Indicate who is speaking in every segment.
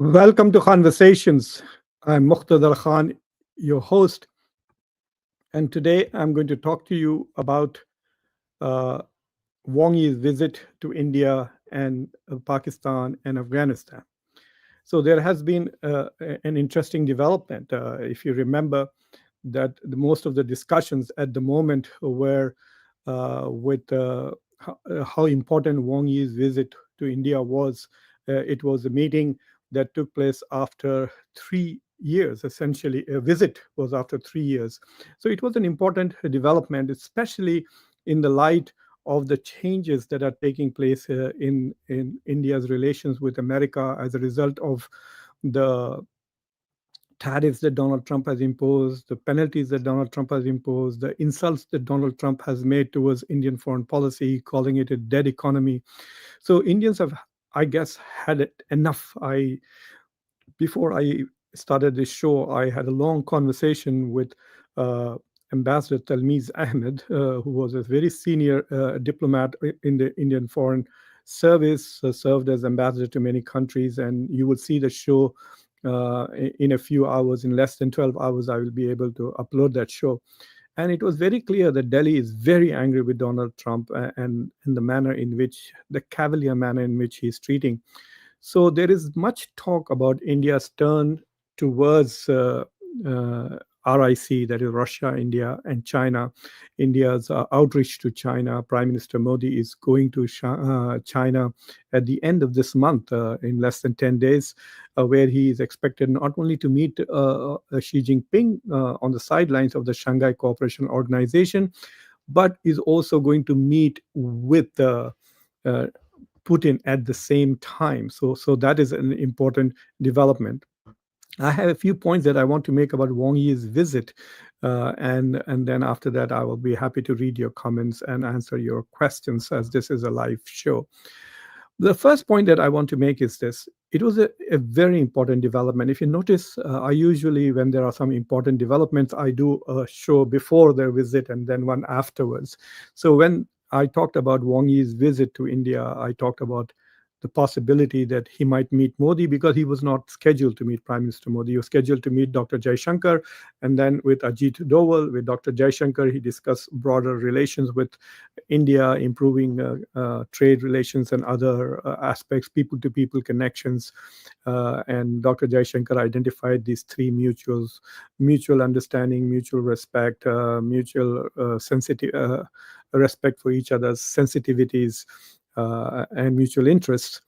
Speaker 1: Welcome to Conversations. I'm Muqtadar Khan, your host, and today I'm going to talk to you about uh, Wang Yi's visit to India and Pakistan and Afghanistan. So there has been an interesting development. If you remember, that most of the discussions at the moment were with how important Wang Yi's visit to India was. It was a meeting that took place after 3 years, essentially. A visit was after 3 years. So it was an important development, especially in the light of the changes that are taking place in India's relations with America as a result of the tariffs that Donald Trump has imposed, the penalties that Donald Trump has imposed, the insults that Donald Trump has made towards Indian foreign policy, calling it a dead economy. So Indians have, I guess, had it enough. Before I started this show, I had a long conversation with uh, Ambassador Talmiz Ahmed, who was a very senior diplomat in the Indian Foreign Service, served as ambassador to many countries. And you will see the show in a few hours. In less than 12 hours, I will be able to upload that show. And it was very clear that Delhi is very angry with Donald Trump and the manner in which, the cavalier manner in which he's treating. So there is much talk about India's turn towards RIC, that is Russia, India, and China. India's outreach to China. Prime Minister Modi is going to China at the end of this month, in less than 10 days, where he is expected not only to meet Xi Jinping on the sidelines of the Shanghai Cooperation Organization, but is also going to meet with uh, Putin at the same time. So that is an important development. I have a few points that I want to make about Wang Yi's visit, and then after that, I will be happy to read your comments and answer your questions, as this is a live show. The first point that I want to make is this. It was a very important development. If you notice, I usually, when there are some important developments, I do a show before their visit and then one afterwards. So when I talked about Wang Yi's visit to India, I talked about the possibility that he might meet Modi, because he was not scheduled to meet Prime Minister Modi. He was scheduled to meet Dr. Jaishankar, and then with Ajit Doval, with Dr. Jaishankar, he discussed broader relations with India, improving trade relations and other aspects, people-to-people connections. And Dr. Jaishankar identified these three mutuals: mutual understanding, mutual respect, mutual respect for each other's sensitivities, and mutual interests.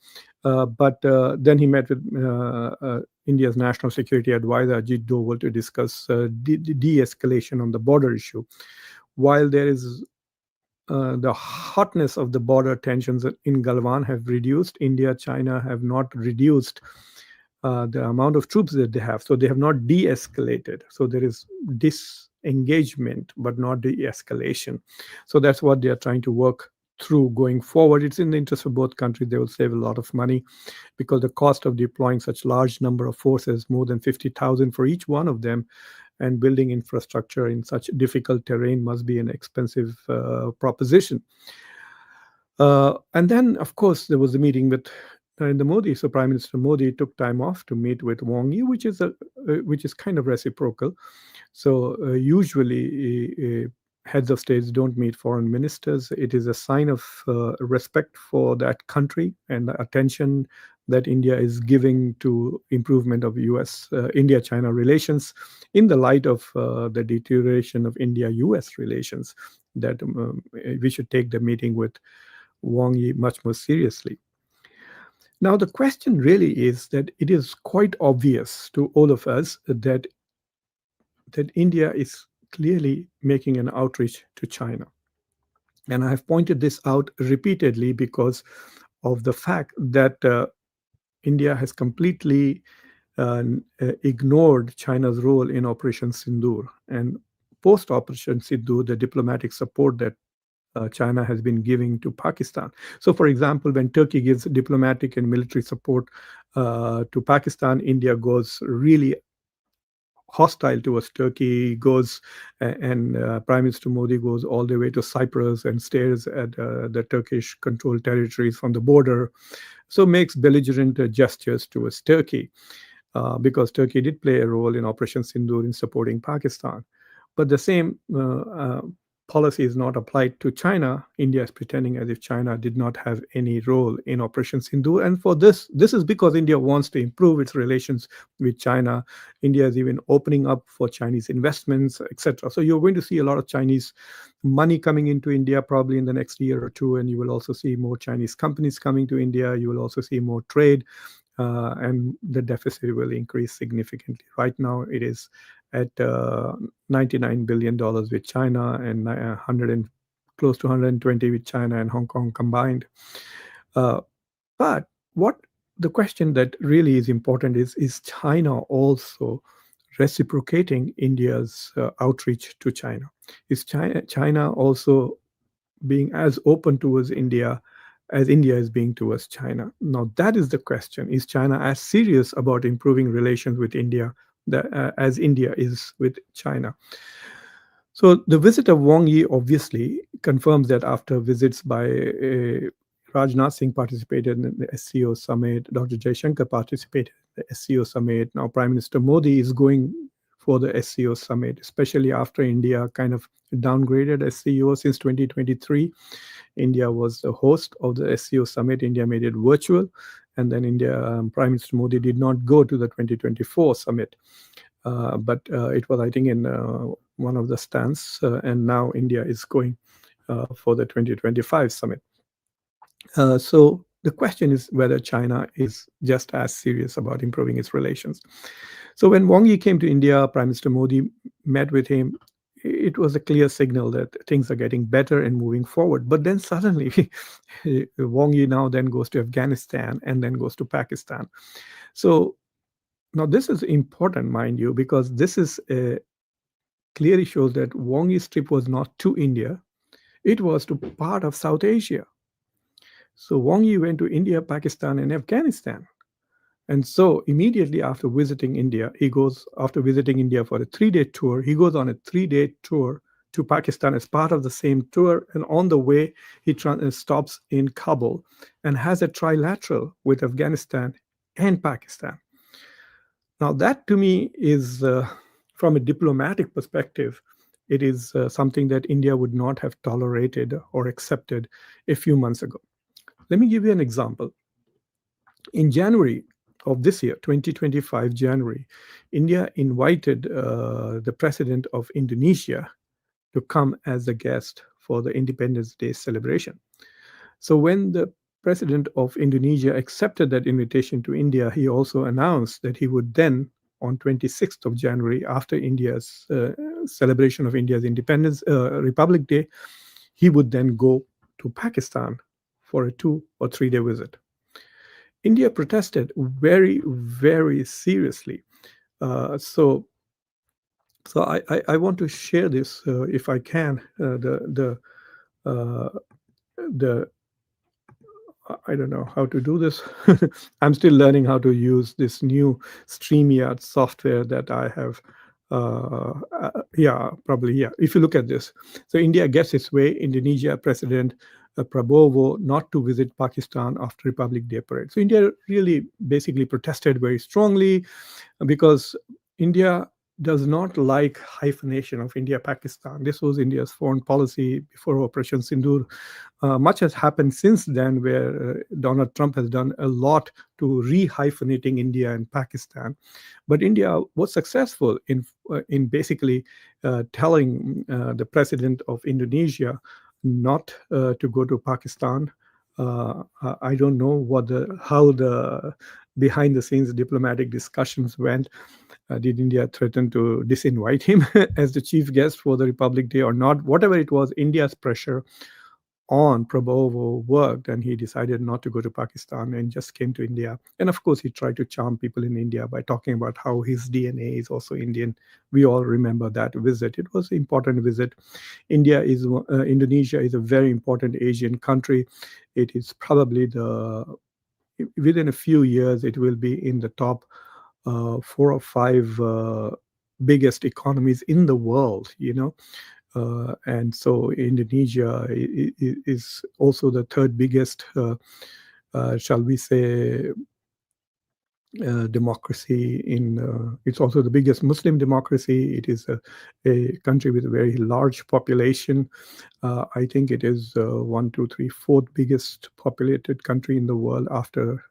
Speaker 1: But then he met with India's National Security Advisor Ajit Doval to discuss de-escalation on the border issue. While there is the hotness of the border tensions in Galwan have reduced, India, China have not reduced the amount of troops that they have. So they have not de-escalated. So there is disengagement, but not de-escalation. So that's what they are trying to work through going forward. It's in the interest of both countries. They will save a lot of money, because the cost of deploying such large number of forces, more than 50,000 for each one of them, and building infrastructure in such difficult terrain must be an expensive proposition. And then, of course, there was a meeting with Narendra Modi. So Prime Minister Modi took time off to meet with Wang Yi, which is kind of reciprocal. So usually heads of states don't meet foreign ministers. It is a sign of respect for that country and the attention that India is giving to improvement of U.S. India-China relations, in the light of the deterioration of India-U.S. relations, that we should take the meeting with Wang Yi much more seriously. Now, the question really is that it is quite obvious to all of us that India is clearly making an outreach to China. And I have pointed this out repeatedly because of the fact that India has completely ignored China's role in Operation Sindoor. And post Operation Sindoor, the diplomatic support that China has been giving to Pakistan. So, for example, when Turkey gives diplomatic and military support to Pakistan, India goes really hostile towards Turkey, goes and Prime Minister Modi goes all the way to Cyprus and stares at the Turkish-controlled territories from the border, so makes belligerent gestures towards Turkey, because Turkey did play a role in Operation Sindoor in supporting Pakistan. But the same policy is not applied to China. India is pretending as if China did not have any role in Operation Sindoor. And for this is because India wants to improve its relations with China. India is even opening up for Chinese investments, etc. So you're going to see a lot of Chinese money coming into India probably in the next year or two, and you will also see more Chinese companies coming to India. You will also see more trade, and the deficit will increase significantly. Right now, it is at $99 billion with China and 100 and close to 120 with China and Hong Kong combined. But what the question that really is important is China also reciprocating India's outreach to China? Is China also being as open towards India as India is being towards China? Now, that is the question. Is China as serious about improving relations with India as India is with China? So the visit of Wang Yi obviously confirms that after visits by Rajnath Singh participated in the SCO summit, Dr. Jaishankar participated in the SCO summit. Now Prime Minister Modi is going for the SCO summit, especially after India kind of downgraded SCO since 2023. India was the host of the SCO summit. India made it virtual. And then Prime Minister Modi did not go to the 2024 summit. But it was, I think, in one of the stands. And now India is going for the 2025 summit. So the question is whether China is just as serious about improving its relations. So when Wang Yi came to India, Prime Minister Modi met with him. It was a clear signal that things are getting better and moving forward. But then suddenly, Wang Yi now then goes to Afghanistan and then goes to Pakistan. So now this is important, mind you, because this is clearly shows that Wang Yi's trip was not to India. It was to part of South Asia. So Wang Yi went to India, Pakistan, and Afghanistan. And so immediately after visiting India, after visiting India for a 3-day tour, he goes on a 3-day tour to Pakistan as part of the same tour. And on the way, he stops in Kabul and has a trilateral with Afghanistan and Pakistan. Now, that to me is, from a diplomatic perspective, it is something that India would not have tolerated or accepted a few months ago. Let me give you an example. In January of this year, 2025 January, India invited the president of Indonesia to come as a guest for the Independence Day celebration. So when the president of Indonesia accepted that invitation to India, he also announced that he would then, on 26th of January, after India's celebration of India's Independence Republic Day, he would then go to Pakistan for a 2 or 3-day visit. India protested very, very seriously. So I want to share this, if I can. I don't know how to do this. I'm still learning how to use this new StreamYard software that I have. Probably. If you look at this, so India gets its way. Indonesia President Prabowo not to visit Pakistan after Republic Day parade. So India really basically protested very strongly because India does not like hyphenation of India-Pakistan. This was India's foreign policy before Operation Sindoor. Much has happened since then, where Donald Trump has done a lot to re-hyphenating India and Pakistan. But India was successful in basically telling the president of Indonesia not to go to Pakistan. I don't know how the behind-the-scenes diplomatic discussions went. Did India threaten to disinvite him as the chief guest for the Republic Day or not? Whatever it was, India's pressure on Prabowo worked, and he decided not to go to Pakistan and just came to India. And of course, he tried to charm people in India by talking about how his DNA is also Indian. We all remember that visit. It was an important visit. Indonesia is a very important Asian country. It is probably within a few years, it will be in the top 4 or 5 biggest economies in the world, and so Indonesia is also the third biggest, shall we say, democracy it's also the biggest Muslim democracy. It is a country with a very large population. I think it is one, two, three, fourth biggest populated country in the world after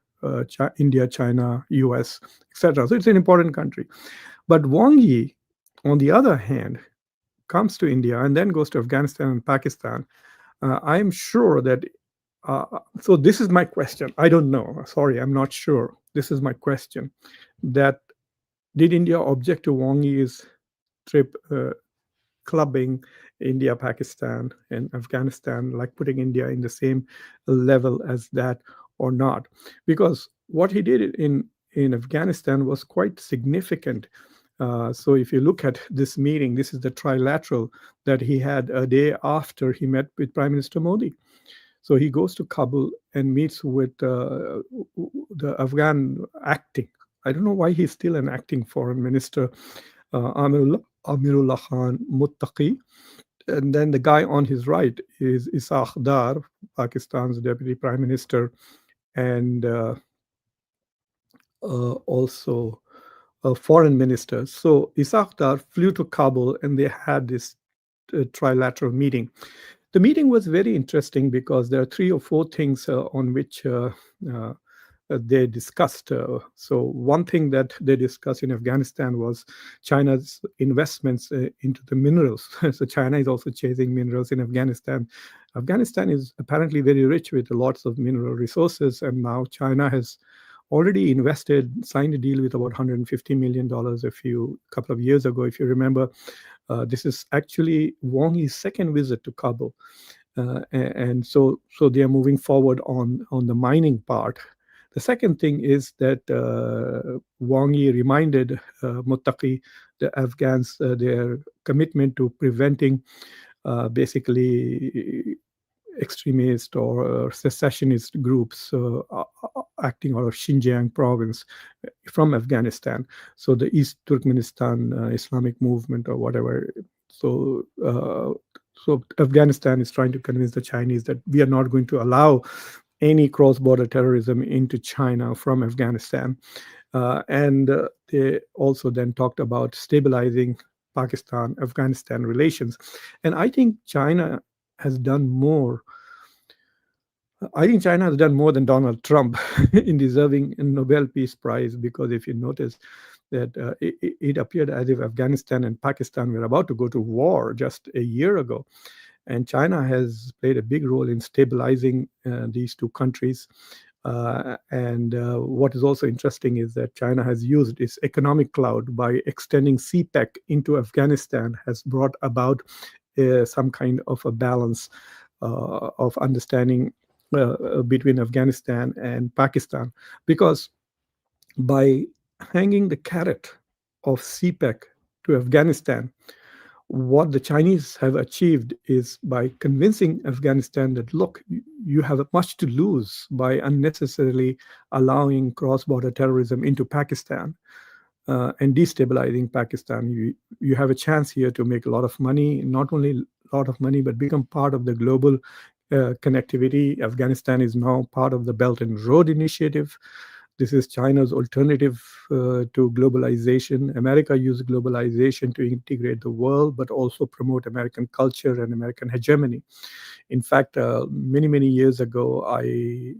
Speaker 1: India, China, US, etc. So it's an important country. But Wang Yi, on the other hand, comes to India and then goes to Afghanistan and Pakistan. I'm sure that. So this is my question. I don't know. Sorry, I'm not sure. This is my question. That did India object to Wang Yi's trip, clubbing India, Pakistan, and Afghanistan, like putting India in the same level as that, or not? Because what he did in Afghanistan was quite significant. So if you look at this meeting, this is the trilateral that he had a day after he met with Prime Minister Modi. So he goes to Kabul and meets with the Afghan acting. I don't know why he's still an acting foreign minister, Amirullah Khan Muttaqi. And then the guy on his right is Isaac Dar, Pakistan's deputy prime minister, and also a foreign minister. So Isaac Dar flew to Kabul and they had this trilateral meeting. The meeting was very interesting because there are three or four things on which they discussed. So one thing that they discussed in Afghanistan was China's investments into the minerals. So China is also chasing minerals in Afghanistan. Afghanistan is apparently very rich with lots of mineral resources, and now China has already signed a deal with about $150 million a couple of years ago, if you remember. This is actually Wang Yi's second visit to Kabul. And so they are moving forward on the mining part. The second thing is that Wang Yi reminded Muttaqi, the Afghans, their commitment to preventing basically extremist or secessionist groups acting out of Xinjiang province from Afghanistan. So the East Turkmenistan Islamic movement or whatever. So Afghanistan is trying to convince the Chinese that we are not going to allow any cross-border terrorism into China from Afghanistan. And they also then talked about stabilizing Pakistan-Afghanistan relations. And I think China has done more. I think China has done more than Donald Trump in deserving a Nobel Peace Prize, because if you notice that it appeared as if Afghanistan and Pakistan were about to go to war just a year ago. And China has played a big role in stabilizing these two countries. And what is also interesting is that China has used its economic clout by extending CPEC into Afghanistan, has brought about some kind of a balance of understanding between Afghanistan and Pakistan. Because by hanging the carrot of CPEC to Afghanistan, what the Chinese have achieved is by convincing Afghanistan that, look, you have much to lose by unnecessarily allowing cross-border terrorism into Pakistan and destabilizing Pakistan. You have a chance here to make a lot of money, not only a lot of money, but become part of the global connectivity. Afghanistan is now part of the Belt and Road Initiative. This is China's alternative to globalization. America used globalization to integrate the world, but also promote American culture and American hegemony. In fact, many, many years ago, I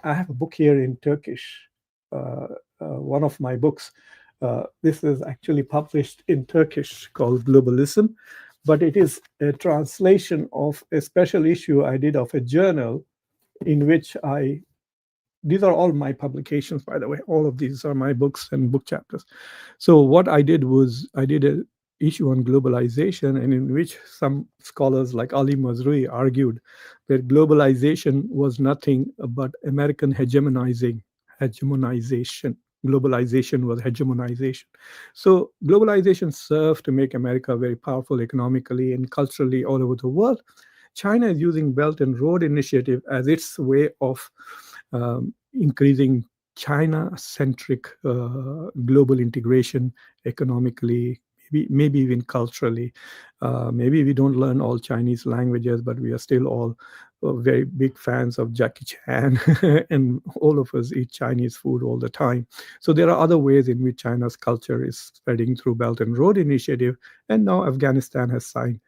Speaker 1: have a book here in Turkish, one of my books. This is actually published in Turkish called Globalism, but it is a translation of a special issue I did of a journal in which these are all my publications, by the way. All of these are my books and book chapters. So what I did was I did an issue on globalization, and in which some scholars like Ali Mazrui argued that globalization was nothing but American hegemonization. Globalization was hegemonization. So globalization served to make America very powerful economically and culturally all over the world. China is using Belt and Road Initiative as its way of increasing China-centric global integration economically, maybe even culturally. Maybe we don't learn all Chinese languages, but we are still all very big fans of Jackie Chan, and all of us eat Chinese food all the time. So there are other ways in which China's culture is spreading through Belt and Road Initiative, and now Afghanistan has signed.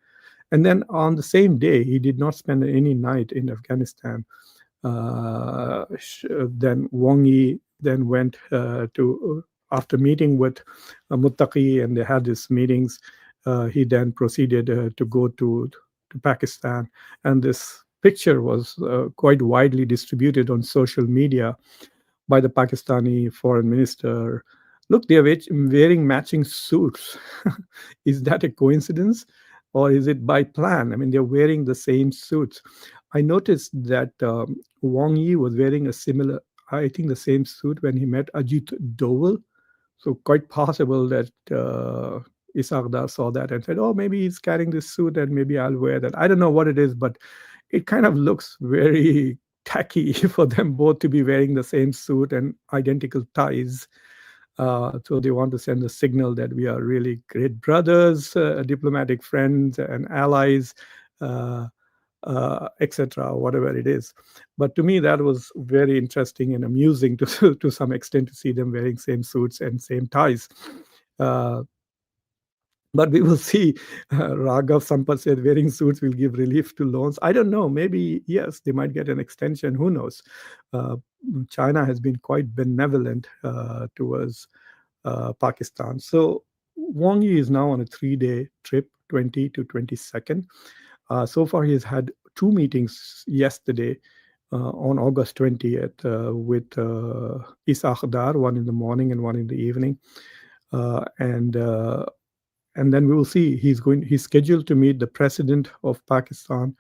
Speaker 1: And then on the same day, he did not spend any night in Afghanistan. Then Wang Yi then went after meeting with Muttaqi, and they had these meetings. He then proceeded to go to Pakistan, and this picture was quite widely distributed on social media by the Pakistani foreign minister. Look, they are wearing matching suits. Is that a coincidence, or is it by plan? I mean, they're wearing the same suits. I noticed that Wang Yi was wearing a similar, I think, the same suit when he met Ajit Doval. So quite possible that Isagdar saw that and said, "Oh, maybe he's carrying this suit, and maybe I'll wear that." I don't know what it is, but it kind of looks very tacky for them both to be wearing the same suit and identical ties. So they want to send a signal that we are really great brothers, diplomatic friends, and allies, uh, etc., whatever it is. But to me, that was very interesting and amusing to to some extent, to see them wearing same suits and same ties. Uh, but we will see. Raghav Sampath said wearing suits will give relief to loans. I don't know. Maybe, yes, they might get an extension. Who knows? Uh, China has been quite benevolent towards Pakistan. So Wang Yi is now on a 3-day trip, 20 to 22nd. So far, he has had 2 meetings yesterday on August 20th with Isaac Dar, one in the morning and one in the evening. Uh, and uh, and then we will see. He's scheduled to meet the president of Pakistan.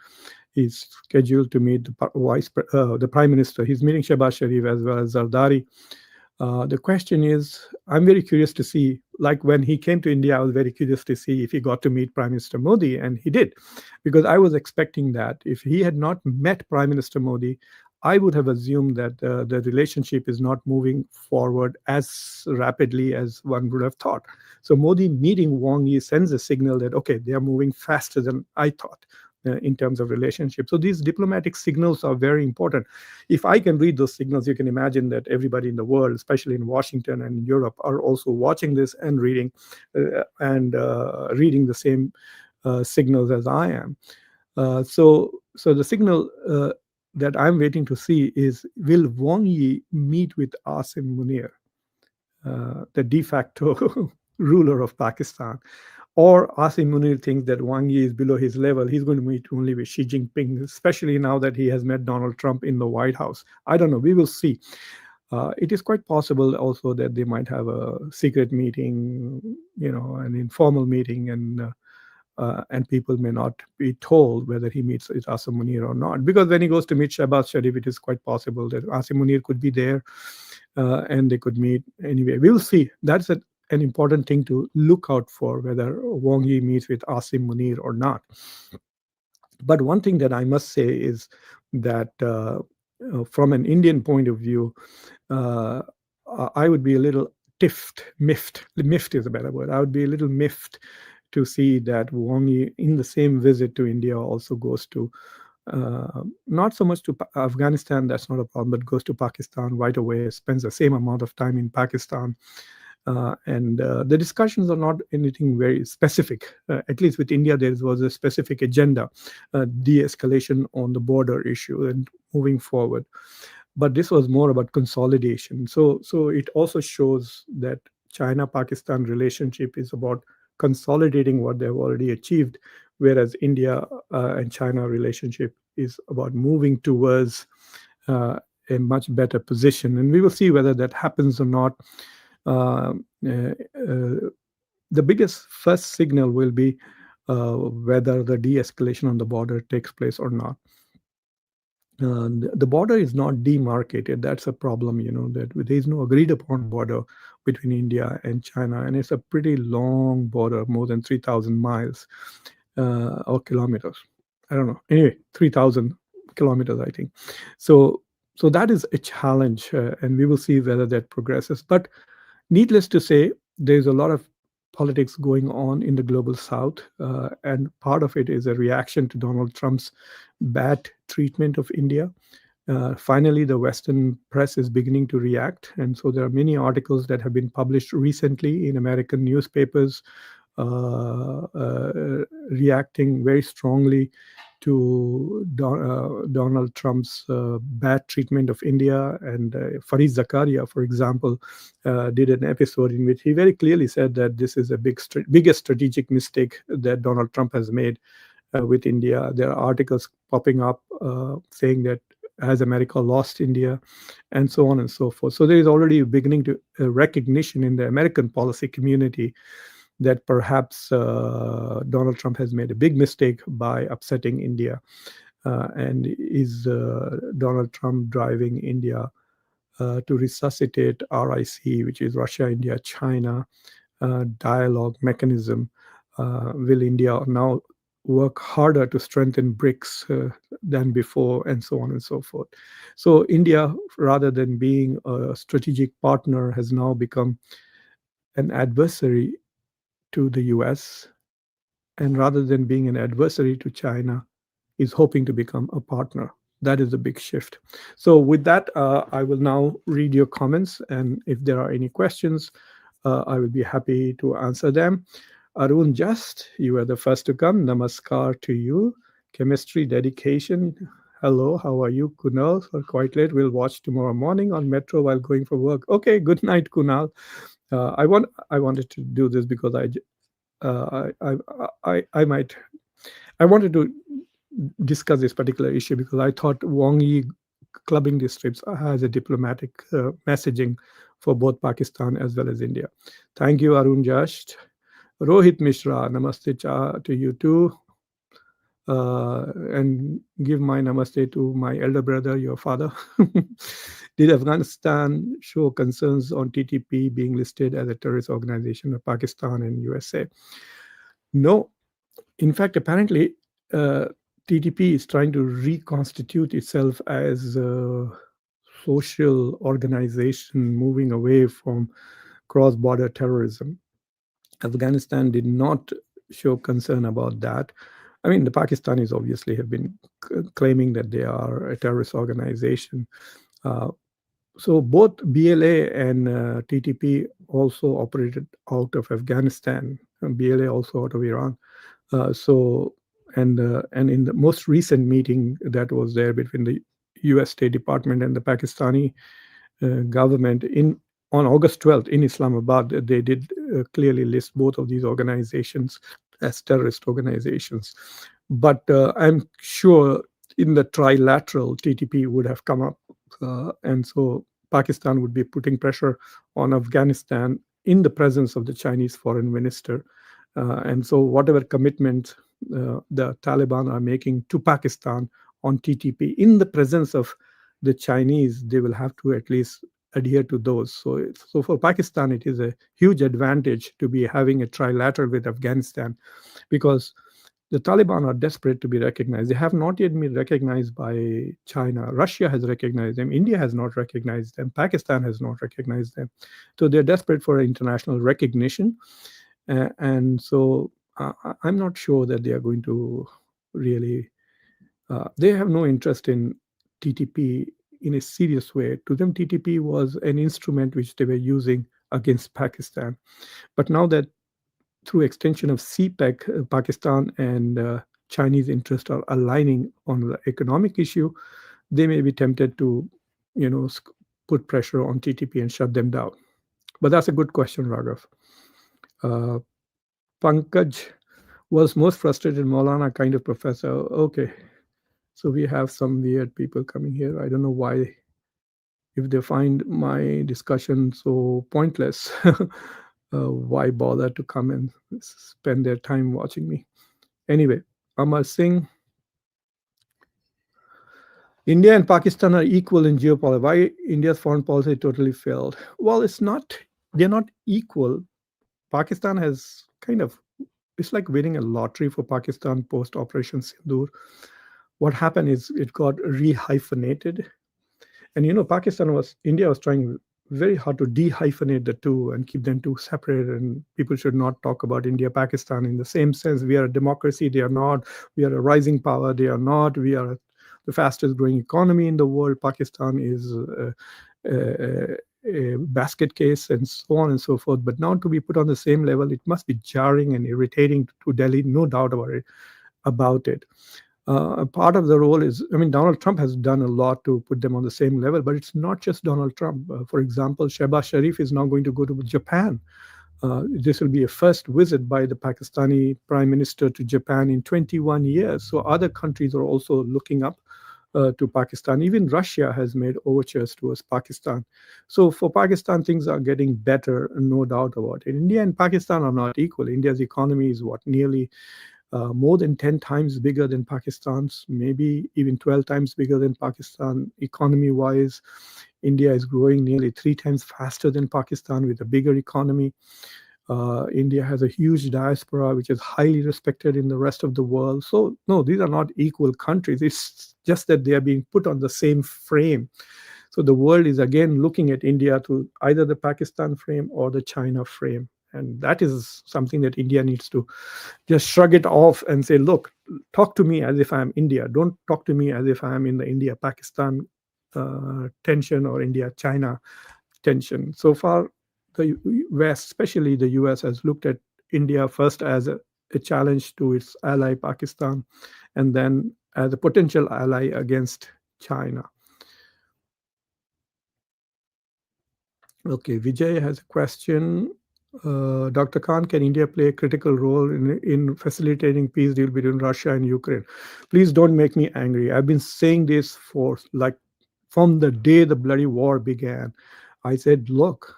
Speaker 1: He's scheduled to meet the prime minister. He's meeting Shehbaz Sharif as well as Zardari. The question is, I'm very curious to see, like when he came to India, I was very curious to see if he got to meet Prime Minister Modi, and he did, because I was expecting that. If he had not met Prime Minister Modi, I would have assumed that the relationship is not moving forward as rapidly as one would have thought. So Modi meeting Wang Yi sends a signal that, okay, they are moving faster than I thought in terms of relationship. So these diplomatic signals are very important. If I can read those signals, you can imagine that everybody in the world, especially in Washington and Europe, are also watching this and reading reading the same signals as I am. So the signal that I'm waiting to see is, will Wang Yi meet with Asim Munir, the de facto ruler of Pakistan? Or Asim Munir thinks that Wang Yi is below his level. He's going to meet only with Xi Jinping, especially now that he has met Donald Trump in the White House. I don't know. We will see. It is quite possible also that they might have a secret meeting, an informal meeting, and people may not be told whether he meets with Asim Munir or not. Because when he goes to meet Shehbaz Sharif, it is quite possible that Asim Munir could be there, and they could meet anyway. We will see. That's an important thing to look out for, whether Wang Yi meets with Asim Munir or not. But one thing that I must say is that from an Indian point of view, I would be a little miffed is a better word. I would be a little miffed to see that Wang Yi, in the same visit to India, also goes to not so much to Afghanistan, that's not a problem, but goes to Pakistan right away, spends the same amount of time in Pakistan. And the discussions are not anything very specific. At least with India, there was a specific agenda, de-escalation on the border issue and moving forward. But this was more about consolidation. So it also shows that China-Pakistan relationship is about consolidating what they've already achieved, whereas India and China relationship is about moving towards a much better position. And we will see whether that happens or not. The biggest first signal will be whether the de-escalation on the border takes place or not. The border is not demarcated. That's a problem, that there is no agreed upon border between India and China, and it's a pretty long border, more than 3,000 miles or kilometers. I don't know. Anyway, 3,000 kilometers, I think. So that is a challenge, and we will see whether that progresses. But needless to say, there's a lot of politics going on in the global south. And part of it is a reaction to Donald Trump's bad treatment of India. Finally, the Western press is beginning to react. And so there are many articles that have been published recently in American newspapers reacting very strongly to Donald Trump's bad treatment of India. And Fareed Zakaria, for example, did an episode in which he very clearly said that this is a biggest strategic mistake that Donald Trump has made with India. There are articles popping up saying that has America lost India, and so on and so forth. So there is already beginning to recognition in the American policy community that perhaps Donald Trump has made a big mistake by upsetting India. And is Donald Trump driving India to resuscitate RIC, which is Russia, India, China dialogue mechanism? Will India now work harder to strengthen BRICS than before, and so on and so forth? So India, rather than being a strategic partner, has now become an adversary to the US, and rather than being an adversary to China, is hoping to become a partner. That is a big shift. So with that, I will now read your comments, and if there are any questions, I will be happy to answer them. Arun Just, you are the first to come. Namaskar to you. Chemistry dedication. Hello, how are you, Kunal? Or quite late. We'll watch tomorrow morning on Metro while going for work. Okay, good night, Kunal. I wanted to do this because I wanted to discuss this particular issue because I thought Wang Yi clubbing these trips has a diplomatic messaging for both Pakistan as well as India. Thank you, Arun Just. Rohit Mishra, namaste to you too. And give my namaste to my elder brother, your father. Did Afghanistan show concerns on TTP being listed as a terrorist organization of Pakistan and USA? No. In fact, apparently, TTP is trying to reconstitute itself as a social organization moving away from cross-border terrorism. Afghanistan did not show concern about that. I mean, the Pakistanis obviously have been claiming that they are a terrorist organization. So both BLA and TTP also operated out of Afghanistan, and BLA also out of Iran. And in the most recent meeting that was there between the U.S. State Department and the Pakistani government on August 12th in Islamabad, they did clearly list both of these organizations as terrorist organizations. But I'm sure in the Trilateral, TTP would have come up. And so Pakistan would be putting pressure on Afghanistan in the presence of the Chinese foreign minister. And so whatever commitment the Taliban are making to Pakistan on TTP in the presence of the Chinese, they will have to at least adhere to those. So for Pakistan, it is a huge advantage to be having a trilateral with Afghanistan, because the Taliban are desperate to be recognized. They have not yet been recognized by China. Russia has recognized them. India has not recognized them. Pakistan has not recognized them. So they're desperate for international recognition. And so I'm not sure that they are going to really, they have no interest in TTP in a serious way. To them, TTP was an instrument which they were using against Pakistan. But now that through extension of CPEC, Pakistan and Chinese interests are aligning on the economic issue, they may be tempted to, put pressure on TTP and shut them down. But that's a good question, Raghav. Pankaj was most frustrated Maulana kind of professor. Okay. So we have some weird people coming here. I don't know why, if they find my discussion so pointless, why bother to come and spend their time watching me? Anyway, Amar Singh, India and Pakistan are equal in geopolitics. Why India's foreign policy totally failed? Well, they're not equal. Pakistan has it's like winning a lottery for Pakistan post Operation Sindoor. What happened is it got rehyphenated. And India was trying very hard to dehyphenate the two and keep them two separate. And people should not talk about India, Pakistan in the same sense. We are a democracy, they are not. We are a rising power, they are not. We are the fastest growing economy in the world. Pakistan is a basket case, and so on and so forth. But now to be put on the same level, it must be jarring and irritating to Delhi, no doubt about it. About it. Part of the role is, I mean, Donald Trump has done a lot to put them on the same level, but it's not just Donald Trump. For example, Shehbaz Sharif is now going to go to Japan. This will be a first visit by the Pakistani Prime Minister to Japan in 21 years. So other countries are also looking up to Pakistan. Even Russia has made overtures towards Pakistan. So for Pakistan, things are getting better, no doubt about it. India and Pakistan are not equal. India's economy is what, nearly more than 10 times bigger than Pakistan's, maybe even 12 times bigger than Pakistan. Economy wise, India is growing nearly 3 times faster than Pakistan with a bigger economy. India has a huge diaspora, which is highly respected in the rest of the world. So, no, these are not equal countries. It's just that they are being put on the same frame. So the world is again looking at India through either the Pakistan frame or the China frame. And that is something that India needs to just shrug it off and say, look, talk to me as if I'm India. Don't talk to me as if I'm in the India-Pakistan tension or India-China tension. So far, the West, especially the US, has looked at India first as a challenge to its ally Pakistan, and then as a potential ally against China. Okay, Vijay has a question. Dr. Khan, can India play a critical role in facilitating peace deal between Russia and Ukraine? Please don't make me angry. I've been saying this for like from the day the bloody war began. I said, look,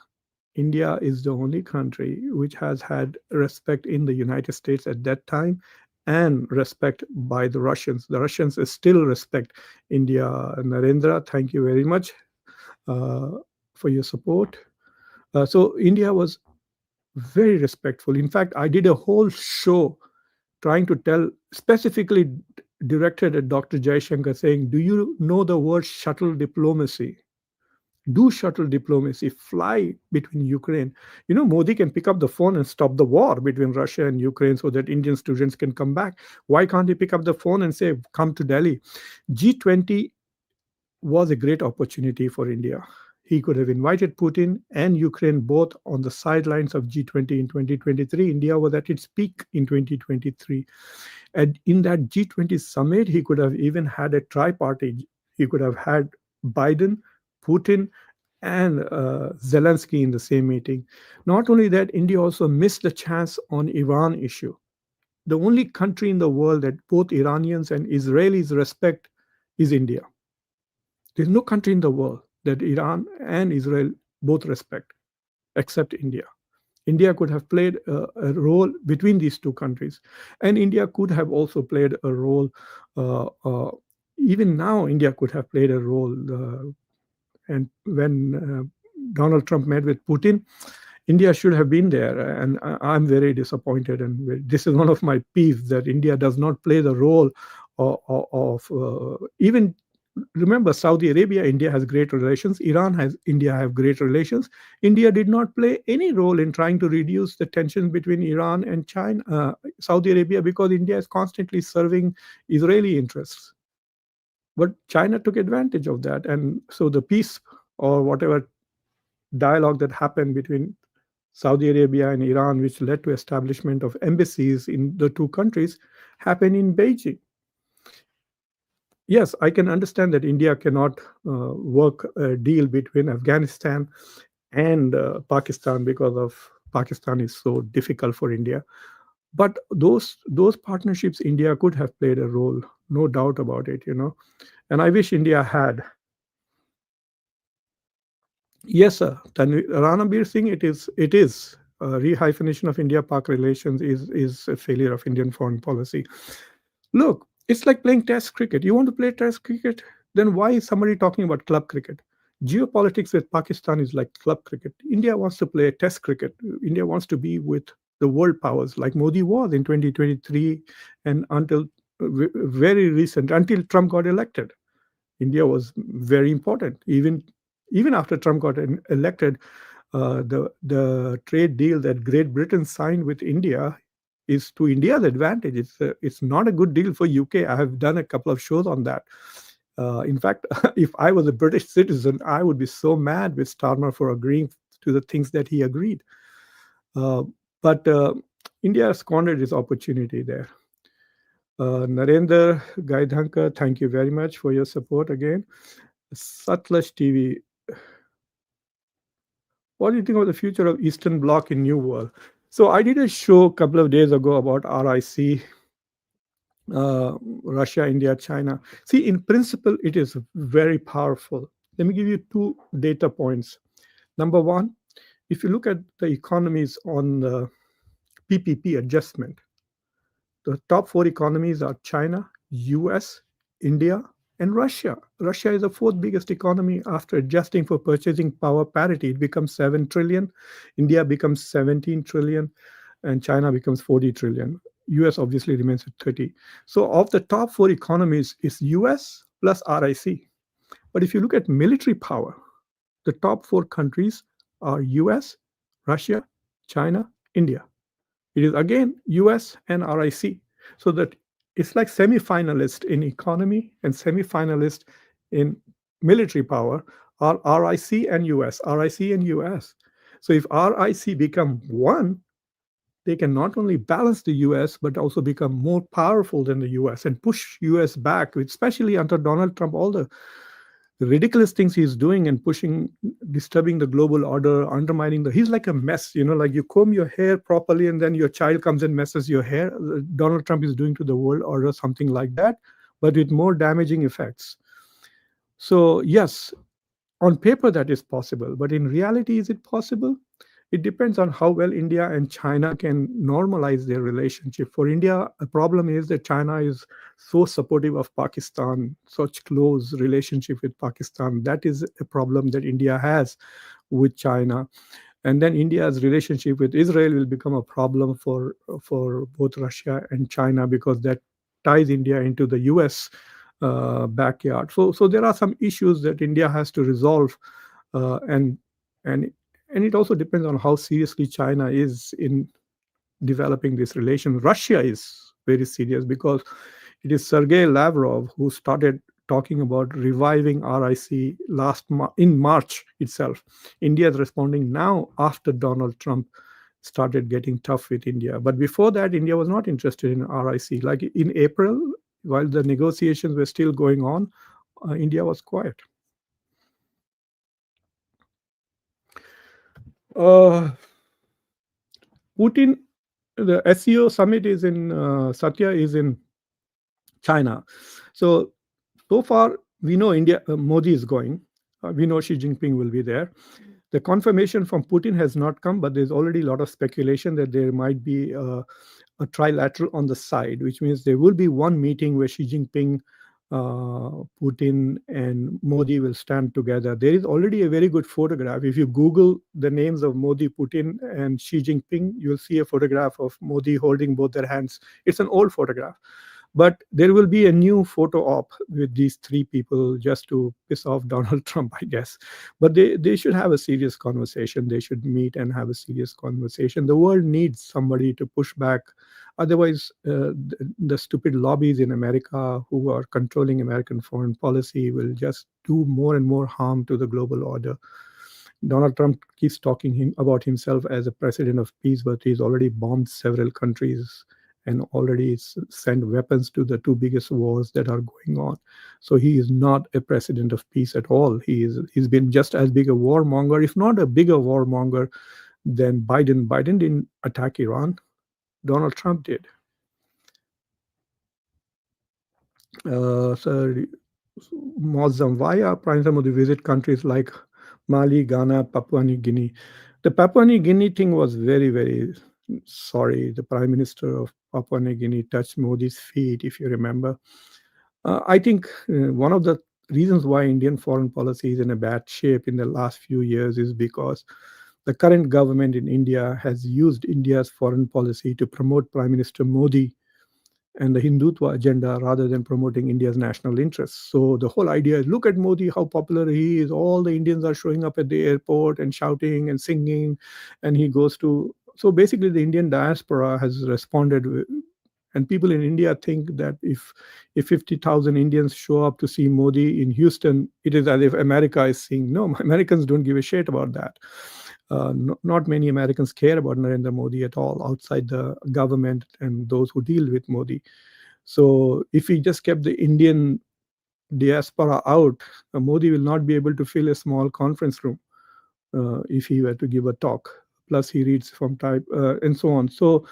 Speaker 1: India is the only country which has had respect in the United States at that time and respect by the Russians. The Russians still respect India. Narendra, thank you very much for your support. So India was very respectful. In fact, I did a whole show trying to tell, specifically directed at Dr. Jaishankar, saying, do you know the word shuttle diplomacy? Do shuttle diplomacy, fly between Ukraine. You know, Modi can pick up the phone and stop the war between Russia and Ukraine so that Indian students can come back. Why can't he pick up the phone and say, come to Delhi? G20 was a great opportunity for India. He could have invited Putin and Ukraine both on the sidelines of G20 in 2023. India was at its peak in 2023. And in that G20 summit, he could have even had a tri-party. He could have had Biden, Putin, and Zelensky in the same meeting. Not only that, India also missed the chance on Iran issue. The only country in the world that both Iranians and Israelis respect is India. There's no country in the world that Iran and Israel both respect, except India. India could have played a role between these two countries. And India could have also played a role. Even now, India could have played a role. And when Donald Trump met with Putin, India should have been there. And I'm very disappointed. And this is one of my peeves, that India does not play the role of even. Remember, Saudi Arabia, India has great relations. Iran has, India have great relations. India did not play any role in trying to reduce the tension between Iran and China, Saudi Arabia, because India is constantly serving Israeli interests. But China took advantage of that. And so the peace or whatever dialogue that happened between Saudi Arabia and Iran, which led to establishment of embassies in the two countries, happened in Beijing. Yes, I can understand that India cannot work a deal between Afghanistan and Pakistan because of Pakistan is so difficult for India. But those partnerships, India could have played a role, no doubt about it, you know. And I wish India had. Yes, sir. Ranabir Singh, it is. Rehyphenation of India-Pak relations is a failure of Indian foreign policy. Look, it's like playing test cricket. You want to play test cricket? Then why is somebody talking about club cricket? Geopolitics with Pakistan is like club cricket. India wants to play test cricket. India wants to be with the world powers like Modi was in 2023 and until very recent, until Trump got elected. India was very important. Even Even after Trump got elected, the trade deal that Great Britain signed with India is to India's advantage. It's not a good deal for UK. I have done a couple of shows on that. In fact, if I was a British citizen, I would be so mad with Starmer for agreeing to the things that he agreed. But India squandered its opportunity there. Narendra Gaidhankar, thank you very much for your support again. Satlash TV, what do you think of the future of Eastern Bloc in New World? So I did a show a couple of days ago about RIC, Russia, India, China. See, in principle, it is very powerful. Let me give you two data points. Number one, if you look at the economies on the PPP adjustment, the top four economies are China, US, India, and Russia. Russia is the fourth biggest economy after adjusting for purchasing power parity. It becomes 7 trillion, India becomes 17 trillion, and China becomes 40 trillion. US obviously remains at 30. So of the top four economies is US plus RIC. But if you look at military power, the top four countries are US, Russia, China, India. It is again US and RIC. So that it's like semi-finalist in economy and semi-finalist in military power are RIC and US, RIC and US. So if RIC become one, they can not only balance the US but also become more powerful than the US and push US back, especially under Donald Trump, all the ridiculous things he's doing and pushing, disturbing the global order, undermining he's like a mess, like you comb your hair properly and then your child comes and messes your hair. Donald Trump is doing to the world order something like that, but with more damaging effects. So yes, on paper that is possible, but in reality, is it possible? It depends on how well India and China can normalize their relationship. For India, a problem is that China is so supportive of Pakistan, such close relationship with Pakistan. That is a problem that India has with China. And then India's relationship with Israel will become a problem for both Russia and China because that ties India into the US backyard. So there are some issues that India has to resolve, and and and it also depends on how seriously China is in developing this relation. Russia is very serious because it is Sergei Lavrov who started talking about reviving RIC in March itself. India is responding now after Donald Trump started getting tough with India. But before that, India was not interested in RIC. Like in April, while the negotiations were still going on, India was quiet. Putin, the SEO summit is in Satya is in China. So far, we know Modi is going. We know Xi Jinping will be there. The confirmation from Putin has not come, but there's already a lot of speculation that there might be a trilateral on the side, which means there will be one meeting where Xi Jinping, Putin, and Modi will stand together. There is already a very good photograph. If you Google the names of Modi, Putin, and Xi Jinping, you'll see a photograph of Modi holding both their hands. It's an old photograph. But there will be a new photo op with these three people just to piss off Donald Trump, I guess. But they should have a serious conversation. They should meet and have a serious conversation. The world needs somebody to push back. Otherwise, the stupid lobbies in America who are controlling American foreign policy will just do more and more harm to the global order. Donald Trump keeps talking about himself as a president of peace, but he's already bombed several countries and already sent weapons to the two biggest wars that are going on. So he is not a president of peace at all. He's been just as big a warmonger, if not a bigger warmonger than Biden. Biden didn't attack Iran. Donald Trump did. So Mozam, why are Prime Minister Modi visit countries like Mali, Ghana, Papua New Guinea? The Papua New Guinea thing was very, very sorry. The Prime Minister of Papua New Guinea touched Modi's feet, if you remember. I think one of the reasons why Indian foreign policy is in a bad shape in the last few years is because the current government in India has used India's foreign policy to promote Prime Minister Modi and the Hindutva agenda rather than promoting India's national interests. So the whole idea is look at Modi, how popular he is. All the Indians are showing up at the airport and shouting and singing, and he goes to. So basically, the Indian diaspora has responded, and people in India think that if 50,000 Indians show up to see Modi in Houston, it is as if America is seeing. No, Americans don't give a shit about that. Not many Americans care about Narendra Modi at all outside the government and those who deal with Modi. So if we just kept the Indian diaspora out, Modi will not be able to fill a small conference room if he were to give a talk. Plus, he reads from type and so on. So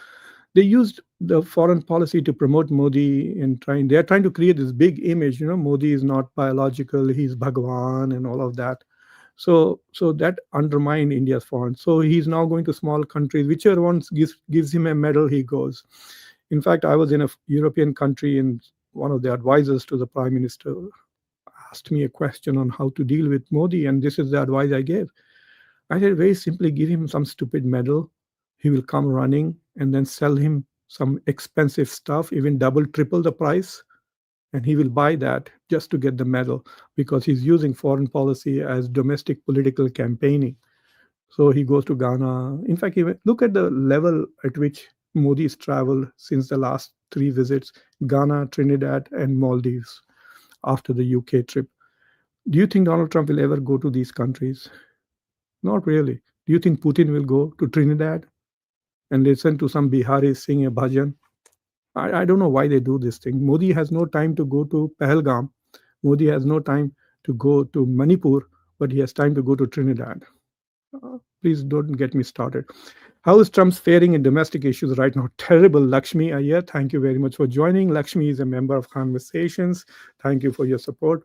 Speaker 1: they used the foreign policy to promote Modi and they're trying to create this big image. Modi is not biological, he's Bhagwan and all of that. So that undermined India's foreign. So he's now going to small countries. Whichever one gives him a medal, he goes. In fact, I was in a European country, and one of the advisors to the prime minister asked me a question on how to deal with Modi, and this is the advice I gave. I said, very simply, give him some stupid medal. He will come running, and then sell him some expensive stuff, even double, triple the price, and he will buy that just to get the medal, because he's using foreign policy as domestic political campaigning. So he goes to Ghana. In fact, even look at the level at which Modi's traveled since the last three visits: Ghana, Trinidad, and Maldives after the UK trip. Do you think Donald Trump will ever go to these countries? Not really. Do you think Putin will go to Trinidad and listen to some Biharis sing a bhajan? I don't know why they do this thing. Modi has no time to go to Pahalgam. Modi has no time to go to Manipur, but he has time to go to Trinidad. Please don't get me started. How is Trump's faring in domestic issues right now? Terrible. Lakshmi Iyer, thank you very much for joining. Lakshmi is a member of Khanversations. Thank you for your support.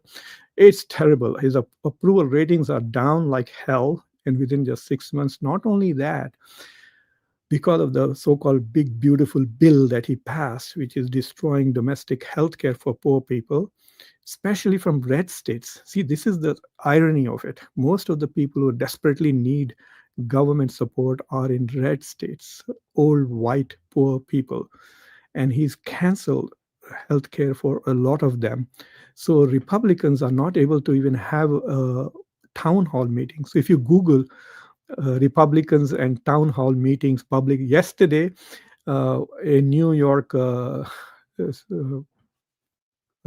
Speaker 1: It's terrible. His approval ratings are down like hell, and within just 6 months. Not only that, because of the so-called big beautiful bill that he passed, which is destroying domestic health care for poor people, especially from red states. See, this is the irony of it. Most of the people who desperately need government support are in red states, old, white, poor people. And he's canceled health care for a lot of them. So Republicans are not able to even have a town hall meeting. So if you Google Republicans and town hall meetings public, yesterday, a New York a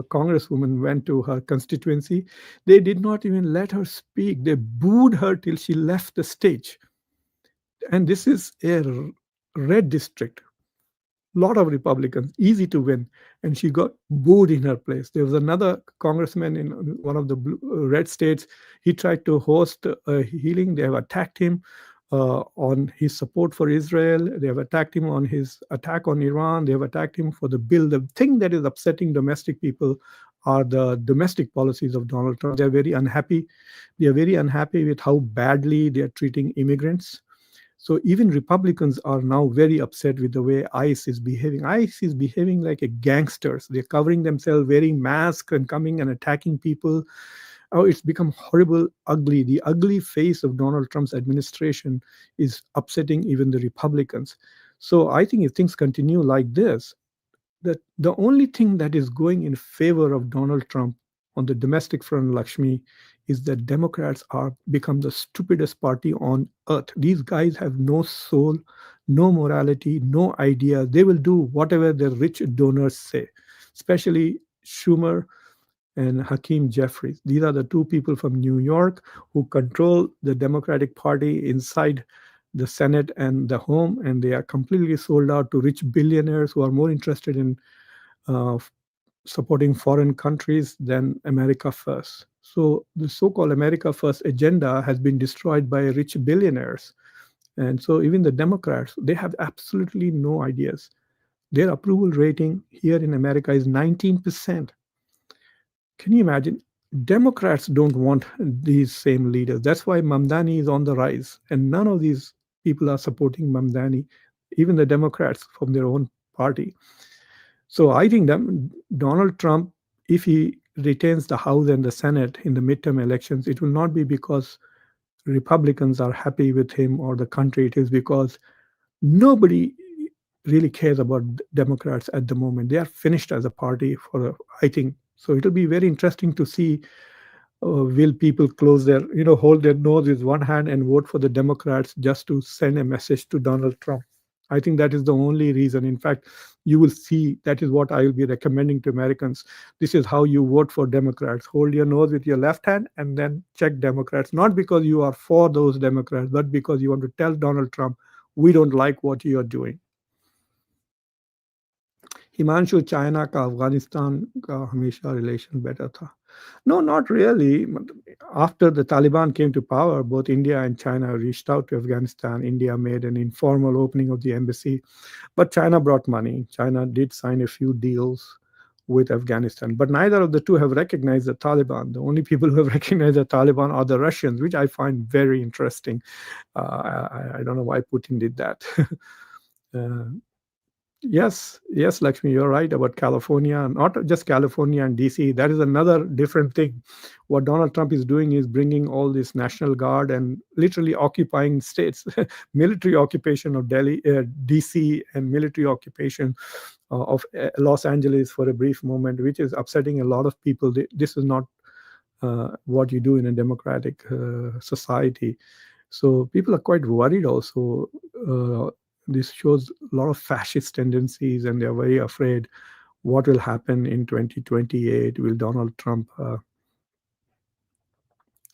Speaker 1: congresswoman went to her constituency. They did not even let her speak. They booed her till she left the stage. And this is a red district. Lot of Republicans, easy to win, and she got booed in her place. There was another congressman in one of the red states. He tried to host a healing. They have attacked him on his support for Israel. They have attacked him on his attack on Iran. They have attacked him for the bill. The thing that is upsetting domestic people are the domestic policies of Donald Trump. They're very unhappy. They are very unhappy with how badly they are treating immigrants. So even Republicans are now very upset with the way ICE is behaving. ICE is behaving like a gangsters. They're covering themselves, wearing masks and coming and attacking people. Oh, it's become horrible, ugly. The ugly face of Donald Trump's administration is upsetting even the Republicans. So I think if things continue like this, that the only thing that is going in favor of Donald Trump on the domestic front, Lakshmi, is that Democrats are become the stupidest party on earth. These guys have no soul, no morality, no idea. They will do whatever the rich donors say, especially Schumer and Hakeem Jeffries. These are the two people from New York who control the Democratic Party inside the Senate and the home, and they are completely sold out to rich billionaires who are more interested in supporting foreign countries than America First. So the so-called America First agenda has been destroyed by rich billionaires. And so even the Democrats, they have absolutely no ideas. Their approval rating here in America is 19%. Can you imagine? Democrats don't want these same leaders. That's why Mamdani is on the rise. And none of these people are supporting Mamdani, even the Democrats from their own party. So I think that Donald Trump, if he retains the House and the Senate in the midterm elections, it will not be because Republicans are happy with him or the country. It is because nobody really cares about Democrats at the moment. They are finished as a party for, I think. So it'll be very interesting to see, will people close their, hold their nose with one hand and vote for the Democrats just to send a message to Donald Trump? I think that is the only reason. In fact, you will see that is what I will be recommending to Americans. This is how you vote for Democrats. Hold your nose with your left hand and then check Democrats. Not because you are for those Democrats, but because you want to tell Donald Trump, we don't like what you are doing. Himanshu, China का अफगानिस्तान का हमेशा relation better था. No, not really. After the Taliban came to power, both India and China reached out to Afghanistan. India made an informal opening of the embassy, but China brought money. China did sign a few deals with Afghanistan, but neither of the two have recognized the Taliban. The only people who have recognized the Taliban are the Russians, which I find very interesting. I don't know why Putin did that. Yes, yes, Lakshmi, you're right about California, not just California and DC. That is another different thing. What Donald Trump is doing is bringing all this National Guard and literally occupying states, military occupation of Delhi, DC, and military occupation of Los Angeles for a brief moment, which is upsetting a lot of people. This is not what you do in a democratic society. So people are quite worried also. This shows a lot of fascist tendencies, and they're very afraid what will happen in 2028. Will Donald Trump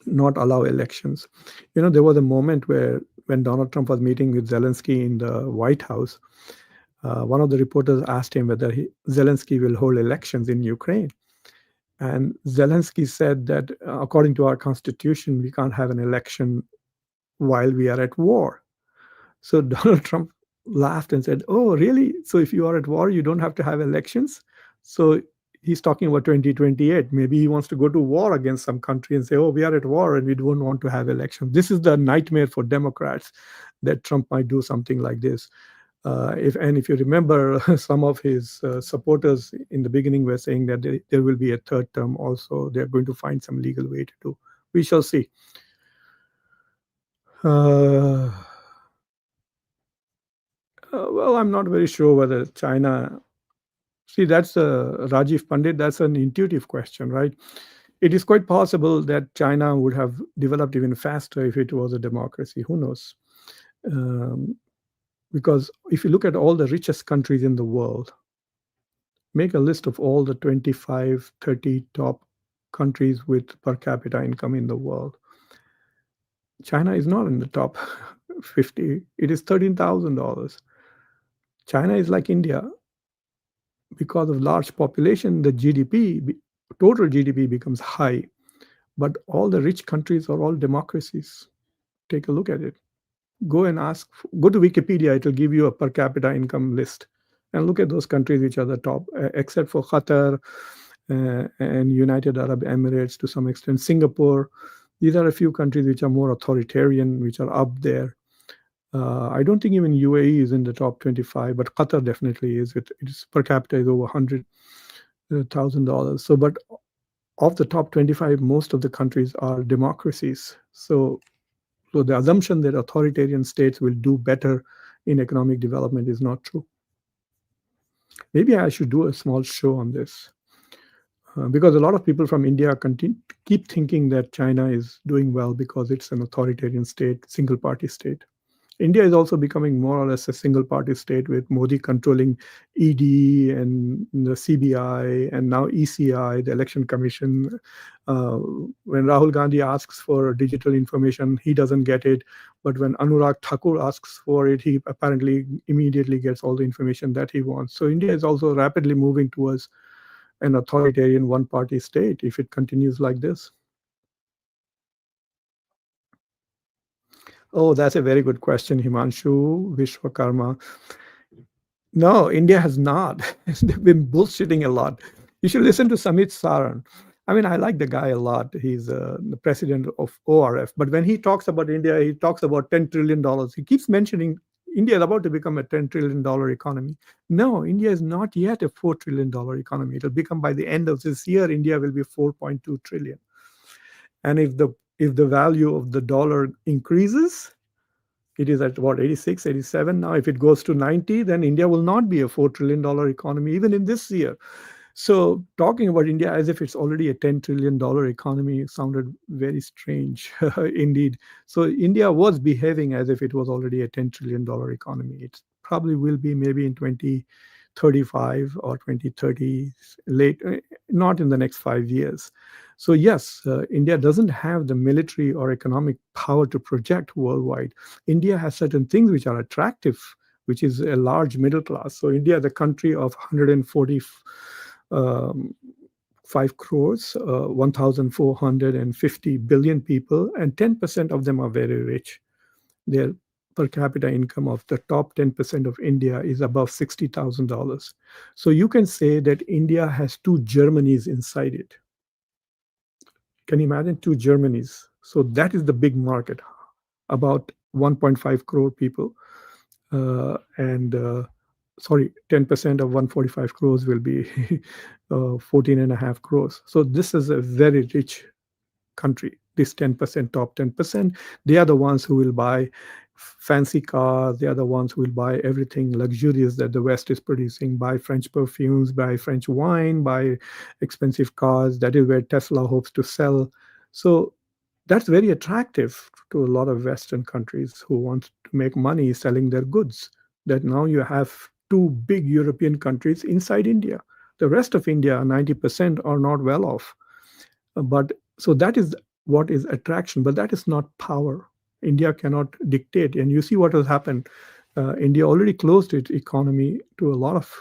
Speaker 1: not allow elections? There was a moment when Donald Trump was meeting with Zelensky in the White House, one of the reporters asked him whether Zelensky will hold elections in Ukraine. And Zelensky said that according to our constitution, we can't have an election while we are at war. So Donald Trump laughed and said, "Oh, really? So if you are at war, you don't have to have elections?" So he's talking about 2028. Maybe he wants to go to war against some country and say, "Oh, we are at war and we don't want to have elections." This is the nightmare for Democrats, that Trump might do something like this. If you remember, some of his supporters in the beginning were saying that there will be a third term also. They're going to find some legal way to do. We shall see. Well, I'm not very sure whether China. See, that's Rajiv Pandit. That's an intuitive question, right? It is quite possible that China would have developed even faster if it was a democracy. Who knows? Because if you look at all the richest countries in the world, make a list of all the 25, 30 top countries with per capita income in the world. China is not in the top 50. It is $13,000. China is like India. Because of large population, the total GDP becomes high. But all the rich countries are all democracies. Take a look at it. Go to Wikipedia, it will give you a per capita income list. And look at those countries which are the top, except for Qatar and United Arab Emirates to some extent, Singapore. These are a few countries which are more authoritarian, which are up there. I don't think even UAE is in the top 25, but Qatar definitely is. Its per capita is over $100,000. So, but of the top 25, most of the countries are democracies. So the assumption that authoritarian states will do better in economic development is not true. Maybe I should do a small show on this. Because a lot of people from India keep thinking that China is doing well because it's an authoritarian state, single party state. India is also becoming more or less a single party state, with Modi controlling ED and the CBI and now ECI, the Election Commission. When Rahul Gandhi asks for digital information, he doesn't get it. But when Anurag Thakur asks for it, he apparently immediately gets all the information that he wants. So India is also rapidly moving towards an authoritarian one-party state if it continues like this. Oh, that's a very good question, Himanshu Vishwakarma. No, India has not. They've been bullshitting a lot. You should listen to Samit Saran. I mean, I like the guy a lot. He's the president of ORF. But when he talks about India, he talks about $10 trillion. He keeps mentioning India is about to become a $10 trillion economy. No, India is not yet a $4 trillion economy. It'll become, by the end of this year, India will be 4.2 trillion. And if the value of the dollar increases, It is at what, 86, 87 now. If it goes to 90, then India will not be a $4 trillion economy even in this year. So talking about India as if it's already a $10 trillion economy sounded very strange indeed. So India was behaving as if it was already a $10 trillion economy. It probably will be maybe in 2035 or 2030, late, not in the next 5 years. So yes, India doesn't have the military or economic power to project worldwide. India has certain things which are attractive, which is a large middle class. So India, the country of 140 um, 5 crores, 1,450 billion people, and 10% of them are very rich. Their per capita income of the top 10% of India is above $60,000. So you can say that India has two Germanys inside it. Can you imagine two Germanys? So that is the big market, about 1.5 crore people. And sorry, 10% of 145 crores will be 14 and a half crores. So this is a very rich country. This 10%, top 10%, they are the ones who will buy fancy cars. They are the ones who will buy everything luxurious that the West is producing, buy French perfumes, buy French wine, buy expensive cars. That is where Tesla hopes to sell. So that's very attractive to a lot of Western countries who want to make money selling their goods. That now you have two big European countries inside India. The rest of India, 90%, are not well off. But so that is what is attraction, but that is not power. India cannot dictate. And you see what has happened. India already closed its economy to a lot of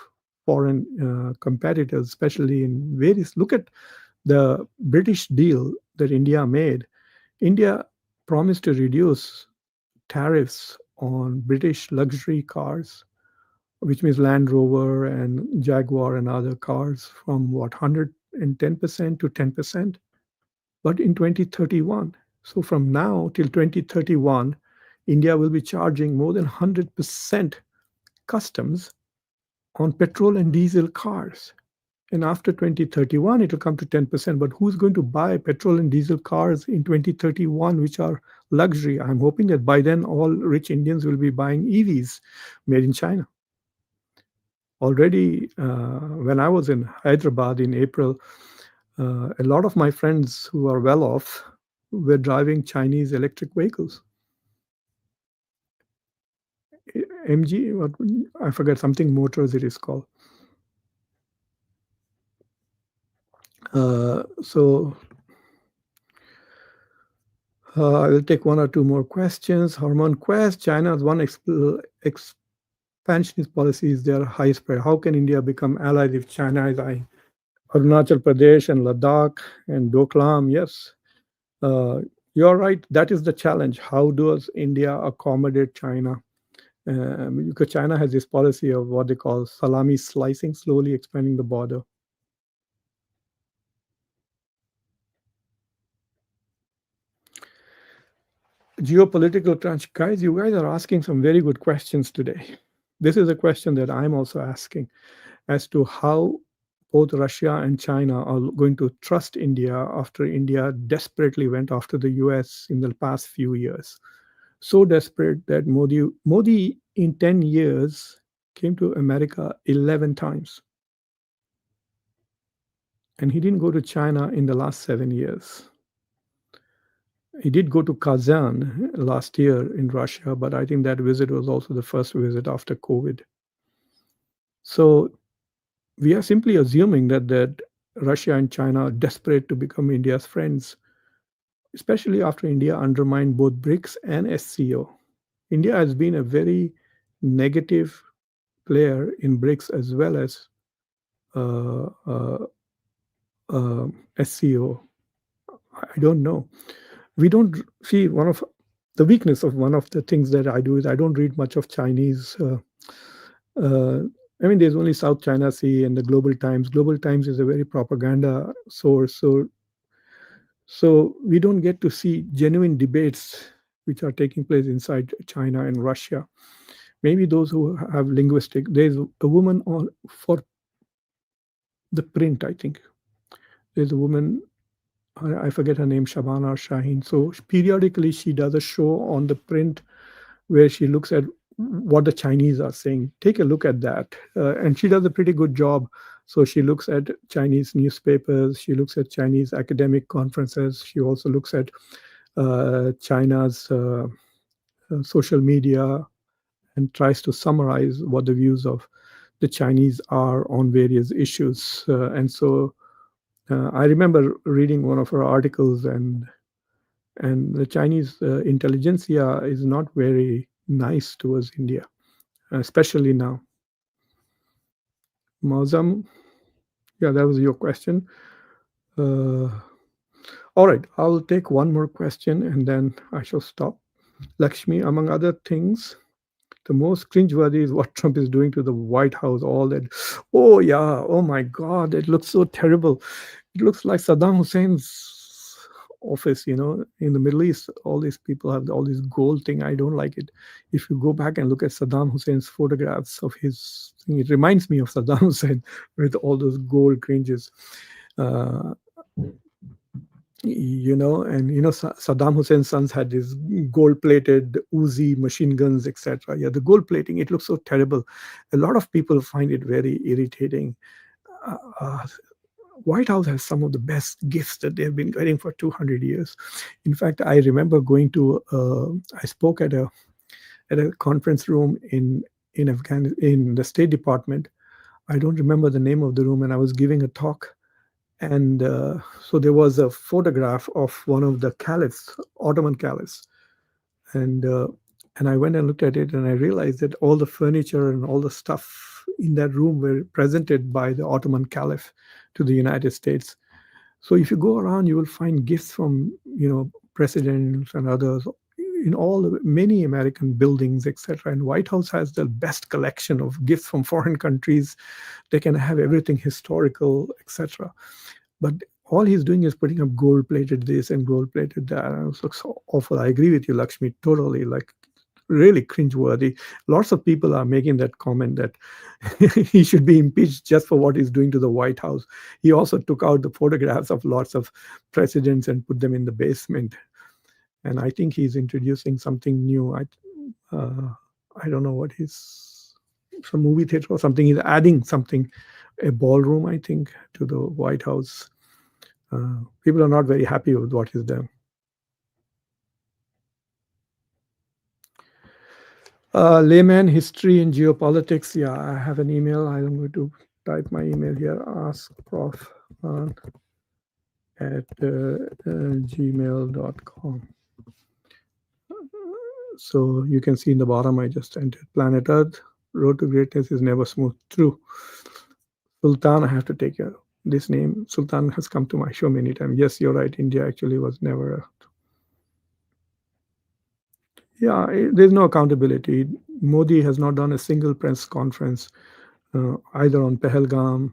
Speaker 1: foreign competitors, especially in various. Look at the British deal that India made. India promised to reduce tariffs on British luxury cars, which means Land Rover and Jaguar and other cars, from what, 110% to 10%, but in 2031. So from now till 2031, India will be charging more than 100% customs on petrol and diesel cars. And after 2031, it will come to 10%. But who's going to buy petrol and diesel cars in 2031, which are luxury? I'm hoping that by then, all rich Indians will be buying EVs made in China. Already, when I was in Hyderabad in April, a lot of my friends who are well off were driving Chinese electric vehicles. MG, what, I forget, something motors it is called. So I will take one or two more questions. Hormone Quest, China's one expansionist policy is their highest priority. How can India become allies if China is eyeing Arunachal Pradesh and Ladakh and Doklam? Yes, you're right. That is the challenge. How does India accommodate China? Because China has this policy of what they call salami slicing, slowly expanding the border. Geopolitical crunch. Guys, you guys are asking some very good questions today. This is a question that I'm also asking as to how both Russia and China are going to trust India after India desperately went after the US in the past few years. So desperate that Modi in 10 years came to America 11 times. And he didn't go to China in the last 7 years. He did go to Kazan last year in Russia, but I think that visit was also the first visit after COVID. So we are simply assuming that Russia and China are desperate to become India's friends, especially after India undermined both BRICS and SCO. India has been a very negative player in BRICS as well as uh, uh, SCO. I don't know. We don't see one of the weakness of one of the things that I do is I don't read much of Chinese. I mean, there's only South China Sea and the Global Times. Global Times is a very propaganda source, so we don't get to see genuine debates which are taking place inside China and Russia. Maybe those who have linguistic. There's a woman on for the print. I think there's a woman. I forget her name, Shabana Shaheen. So periodically she does a show on the print where she looks at what the Chinese are saying. Take a look at that. And she does a pretty good job. So she looks at Chinese newspapers, she looks at Chinese academic conferences, she also looks at China's social media, and tries to summarize what the views of the Chinese are on various issues. And so I remember reading one of her articles, and the Chinese intelligentsia is not very nice towards India, especially now. Mausam, yeah, that was your question. Uh, all right, I'll take one more question and then I shall stop. Lakshmi, among other things, the most cringeworthy is what Trump is doing to the White House. All that, oh yeah, oh my God, it looks so terrible. It looks like Saddam Hussein's office, in the Middle East. All these people have all this gold thing. I don't like it. If you go back and look at Saddam Hussein's photographs of his thing, it reminds me of Saddam Hussein with all those gold cringes. Uh, Saddam Hussein's sons had these gold-plated Uzi machine guns, etc. Yeah, the gold plating, it looks so terrible. A lot of people find it very irritating. Uh, uh, White House has some of the best gifts that they've been getting for 200 years. In fact, I remember I spoke at a conference room in Afghanistan, in the State Department. I don't remember the name of the room, and I was giving a talk. And so there was a photograph of one of the caliphs, Ottoman caliphs, and uh, and I went and looked at it, and I realized that all the furniture and all the stuff in that room were presented by the Ottoman caliph to the United States. So if you go around, you will find gifts from presidents and others in all the many American buildings, etc. And White House has the best collection of gifts from foreign countries. They can have everything historical, etc. But all he's doing is putting up gold-plated this and gold-plated that. And it looks so awful. I agree with you, Lakshmi, totally. Like really cringeworthy. Lots of people are making that comment that he should be impeached just for what he's doing to the White House. He also took out the photographs of lots of presidents and put them in the basement. And I think he's introducing something new. I don't know what he's, some movie theater or something. He's adding something, a ballroom, I think, to the White House. People are not very happy with what he's done. Layman history and geopolitics. Yeah, I have an email. I'm going to type my email here. Ask Prof at gmail.com. So you can see in the bottom, I just entered planet Earth. Road to greatness is never smooth. True. Sultan, I have to take this name. Sultan has come to my show many times. Yes, you're right. India actually was never. Yeah, there's no accountability. Modi has not done a single press conference, either on Pahalgam.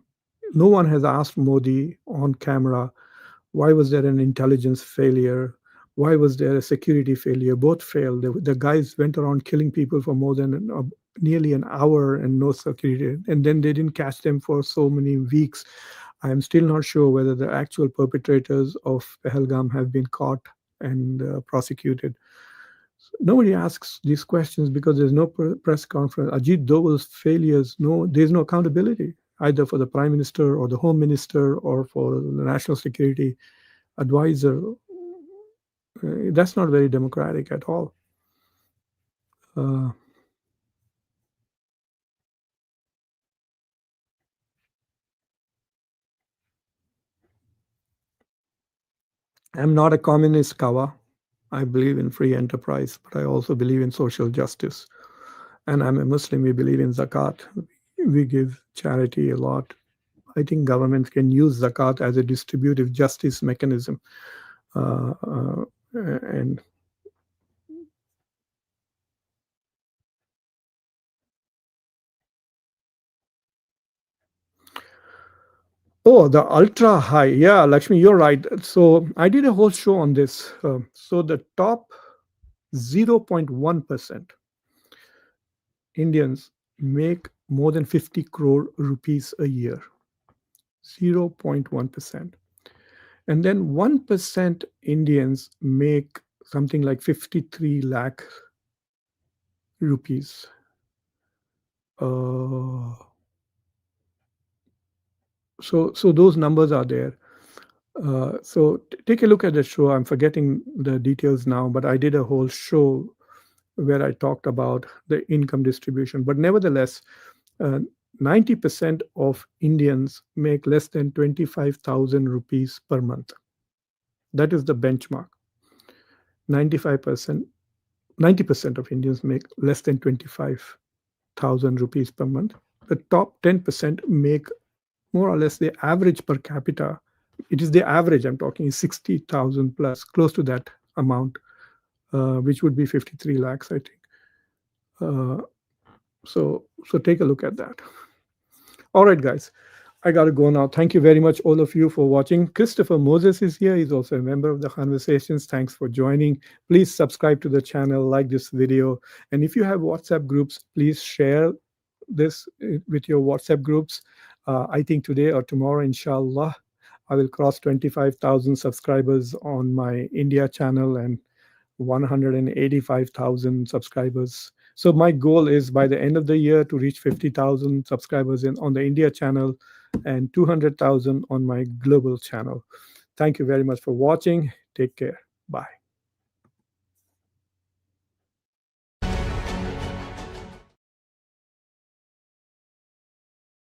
Speaker 1: No one has asked Modi on camera, why was there an intelligence failure? Why was there a security failure? Both failed. The guys went around killing people for more than nearly an hour and no security. And then they didn't catch them for so many weeks. I'm still not sure whether the actual perpetrators of Pahalgam have been caught and prosecuted. Nobody asks these questions because there's no press conference. Ajit Doval's failures, there's no accountability either for the prime minister or the home minister or for the national security advisor. That's not very democratic at all. I'm not a communist, Kawa. I believe in free enterprise, but I also believe in social justice. And I'm a Muslim. We believe in zakat. We give charity a lot. I think governments can use zakat as a distributive justice mechanism. And oh, the ultra high. Yeah, Lakshmi, you're right. So I did a whole show on this. So the top 0.1% Indians make more than 50 crore rupees a year. 0.1%. And then 1% Indians make something like 53 lakh rupees. Uh, so those numbers are there. So take a look at the show. I'm forgetting the details now, but I did a whole show where I talked about the income distribution. But nevertheless, uh, 90% of Indians make less than 25,000 rupees per month. That is the benchmark. 95%, 90% of Indians make less than 25,000 rupees per month. The top 10% make more or less the average per capita. It is the average I'm talking is 60,000 plus, close to that amount, which would be 53 lakhs, I think. Uh, so take a look at that. All right, guys. I got to go now. Thank you very much, all of you, for watching. Christopher Moses is here. He's also a member of the Khanversations. Thanks for joining. Please subscribe to the channel, like this video. And if you have WhatsApp groups, please share this with your WhatsApp groups. I think today or tomorrow, inshallah, I will cross 25,000 subscribers on my India channel and 185,000 subscribers. So my goal is by the end of the year to reach 50,000 subscribers on the India channel and 200,000 on my global channel. Thank you very much for watching. Take care. Bye.